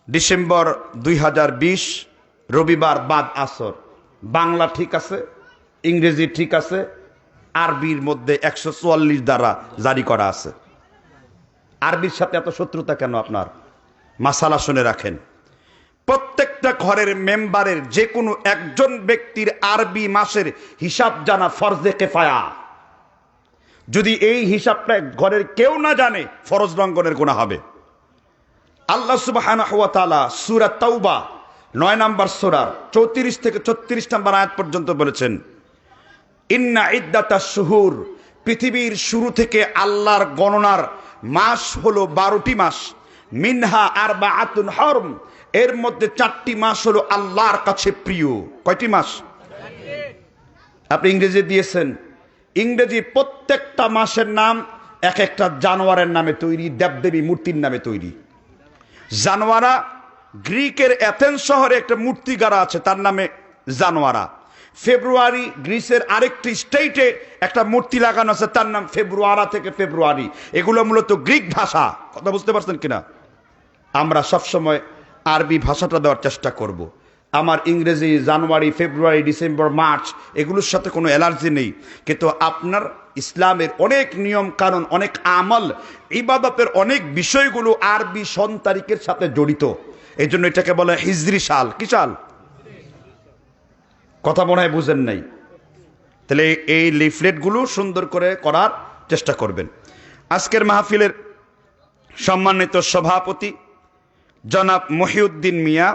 December 2020 রবিবার বাদ আসর। বাংলা ঠিক আছে, ইংরেজি ঠিক আছে, আরবির মধ্যে 144 দ্বারা জারি করা আছে। আরবির সাথে এত শত্রুতা কেন আপনার? মাসালা শুনে রাখেন। প্রত্যেকটা ঘরের মেম্বারের যে কোনো একজন ব্যক্তির আরবি মাসের হিসাব জানা ফরজে কেফায়া। যদি এই হিসাবটা ঘরের কেউ না জানে, ফরজ লঙ্ঘনের গুনাহ হবে। আল্লাহ সুবহানাহু ওয়া তাআলা সূরা তাওবা 9 নম্বর সূরা 34 থেকে 36 নম্বর আয়াত পর্যন্ত বলেছেন, ইন্না ইদ্দাতাশ শুহুর, পৃথিবীর শুরু থেকে আল্লাহর গণনার মাস হলো 12টি মাস। মিনহা আরবাআতুন হরম, এর মধ্যে 4টি মাস হলো আল্লাহর কাছে প্রিয়। কয়টি মাস? আপনি ইংরেজি দিয়েছেন, ইংরেজি প্রত্যেকটা মাসের নাম এক একটা জানোয়ারের নামে তৈরি, দেবদেবী মূর্তির নামে তৈরি। জানোয়ারা, গ্রিকের অ্যাথেন্স শহরে একটা মূর্তি গাড়া আছে, তার নামে জানোয়ারা। ফেব্রুয়ারি, গ্রিসের আরেকটি স্টেটে একটা মূর্তি লাগানো আছে, তার নাম ফেব্রুয়ারা থেকে ফেব্রুয়ারি। এগুলো মূলত গ্রিক ভাষা। কথা বুঝতে পারছেন কিনা? আমরা সবসময় আরবি ভাষাটা দেওয়ার চেষ্টা করব। আমার ইংরেজি জানুয়ারি, ফেব্রুয়ারি, ডিসেম্বর, মার্চ এগুলোর সাথে কোনো অ্যালার্জি নেই, কিন্তু আপনার ইসলামের অনেক নিয়ম কানুন, অনেক আমল, ইবাদতের অনেক বিষয়গুলো আরবি সন তারিখের সাথে জড়িত। এই জন্য এটাকে বলে হিজরি সাল। কি সাল? কথা মনে হয় বুঝেন নাই। তাহলে এই লিফলেটগুলো সুন্দর করে করার চেষ্টা করবেন। আজকের মাহফিলের সম্মানিত সভাপতি জনাব মহিউদ্দিন মিয়া,